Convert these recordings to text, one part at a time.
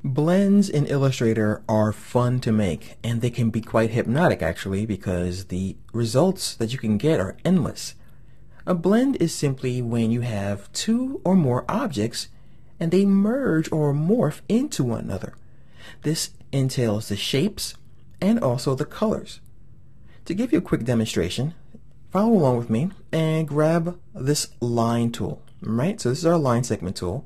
Blends in Illustrator are fun to make, and they can be quite hypnotic actually because the results that you can get are endless. A blend is simply when you have two or more objects and they merge or morph into one another. This entails the shapes and also the colors. To give you a quick demonstration, follow along with me and grab this line tool. Right? So this is our line segment tool,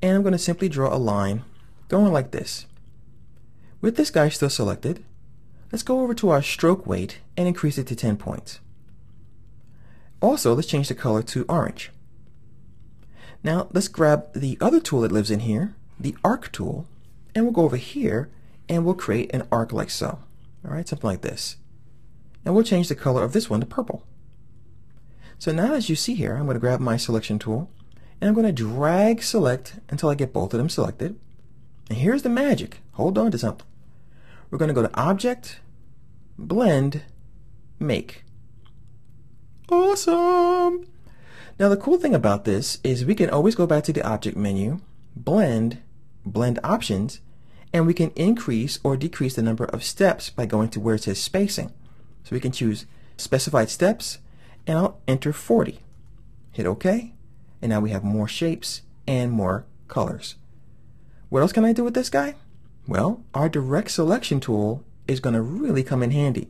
and I'm going to simply draw a line going like this. With this guy still selected, let's go over to our stroke weight and increase it to 10 points. Also, let's change the color to orange. Now let's grab the other tool that lives in here, the arc tool, and we'll go over here and we'll create an arc like so. Alright, something like this. And we'll change the color of this one to purple. So now as you see here, I'm going to grab my selection tool and I'm going to drag select until I get both of them selected. And here's the magic. Hold on to something. We're going to go to Object, Blend, Make. Awesome! Now the cool thing about this is we can always go back to the Object menu, Blend, Blend Options, and we can increase or decrease the number of steps by going to where it says Spacing. So we can choose Specified Steps, and I'll enter 40. Hit OK, and now we have more shapes and more colors. What else can I do with this guy? Well, our direct selection tool is going to really come in handy.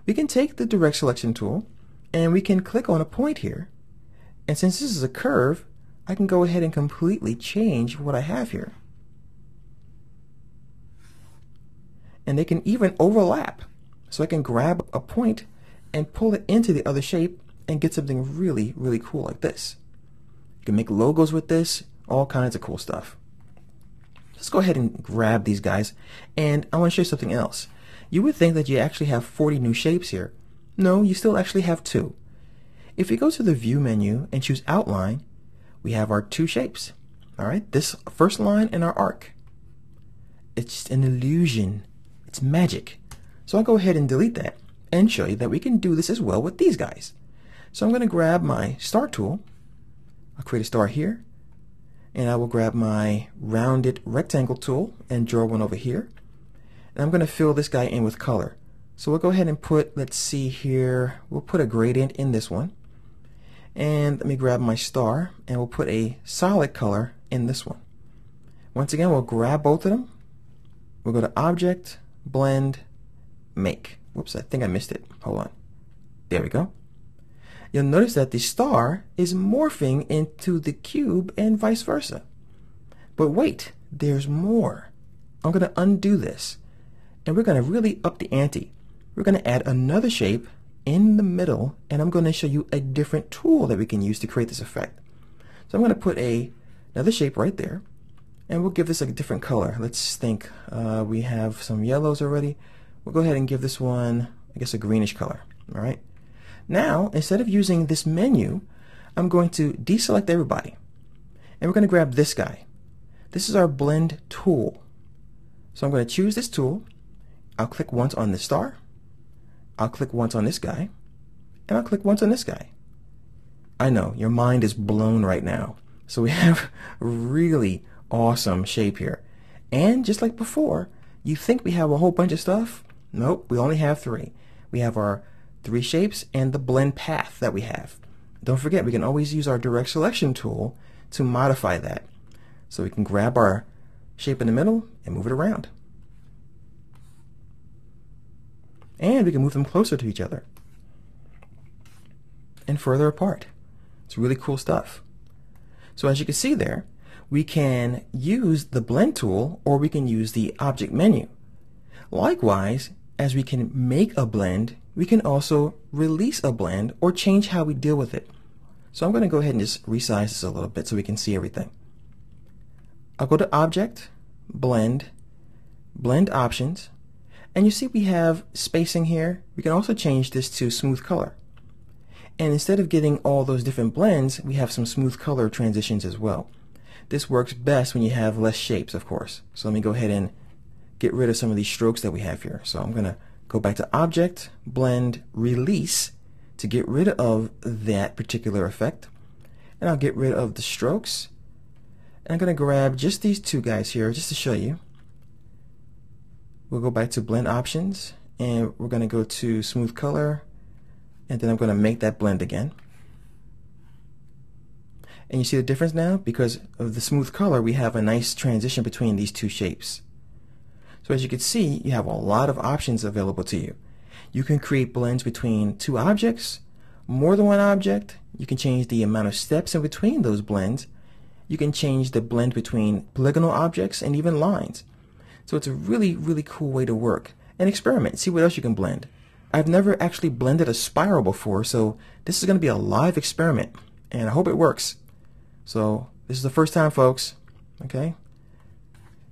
We can take the direct selection tool and we can click on a point here, and since this is a curve, I can go ahead and completely change what I have here. And they can even overlap, so I can grab a point and pull it into the other shape and get something really, really cool like this. You can make logos with this, all kinds of cool stuff. Let's go ahead and grab these guys, and I want to show you something else. You would think that you actually have 40 new shapes here. No, you still actually have 2. If we go to the View menu and choose Outline, we have our 2 shapes. Alright, this first line and our arc. It's an illusion. It's magic. So I'll go ahead and delete that and show you that we can do this as well with these guys. So I'm going to grab my Star tool. I'll create a star here. And I will grab my rounded rectangle tool and draw one over here. And I'm going to fill this guy in with color. So we'll go ahead and put, let's see here, we'll put a gradient in this one. And let me grab my star and we'll put a solid color in this one. Once again, we'll grab both of them. We'll go to Object, Blend, Make. Whoops, I think I missed it. Hold on. There we go. You'll notice that the star is morphing into the cube and vice versa. But wait, there's more. I'm going to undo this, and we're going to really up the ante. We're going to add another shape in the middle, and I'm going to show you a different tool that we can use to create this effect. So I'm going to put another shape right there, and we'll give this a different color. Let's think. We have some yellows already. We'll go ahead and give this one, I guess, a greenish color. All right. Now, instead of using this menu, I'm going to deselect everybody. And we're going to grab this guy. This is our blend tool. So I'm going to choose this tool. I'll click once on the star. I'll click once on this guy. And I'll click once on this guy. I know, your mind is blown right now. So we have a really awesome shape here. And just like before, you think we have a whole bunch of stuff? Nope, we only have 3. We have our 3 shapes and the blend path that we have. Don't forget, we can always use our direct selection tool to modify that. So we can grab our shape in the middle and move it around. And we can move them closer to each other and further apart. It's really cool stuff. So as you can see there, we can use the blend tool or we can use the object menu. Likewise, as we can make a blend, we can also release a blend or change how we deal with it. So I'm going to go ahead and just resize this a little bit so we can see everything. I'll go to Object, Blend, Blend Options, and you see we have spacing here. We can also change this to smooth color. And instead of getting all those different blends, we have some smooth color transitions as well. This works best when you have less shapes, of course. So let me go ahead and get rid of some of these strokes that we have here. So I'm going to go back to Object, Blend, Release to get rid of that particular effect. And I'll get rid of the strokes. And I'm going to grab just these two guys here just to show you. We'll go back to blend options and we're going to go to smooth color, and then I'm going to make that blend again. And you see the difference now? Because of the smooth color, we have a nice transition between these two shapes. So as you can see, you have a lot of options available to you. You can create blends between two objects, more than one object. You can change the amount of steps in between those blends. You can change the blend between polygonal objects and even lines. So it's a really, really cool way to work. And experiment, see what else you can blend. I've never actually blended a spiral before, so this is going to be a live experiment, and I hope it works. So this is the first time, folks. Okay.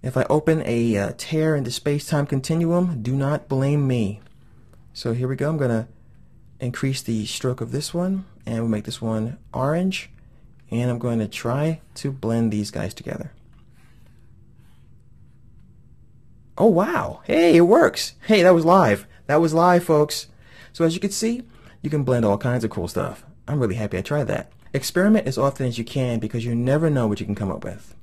If I open a tear in the space-time continuum, do not blame me. So here we go. I'm going to increase the stroke of this one, and we'll make this one orange. And I'm going to try to blend these guys together. Oh, wow. Hey, it works. Hey, that was live. That was live, folks. So as you can see, you can blend all kinds of cool stuff. I'm really happy I tried that. Experiment as often as you can because you never know what you can come up with.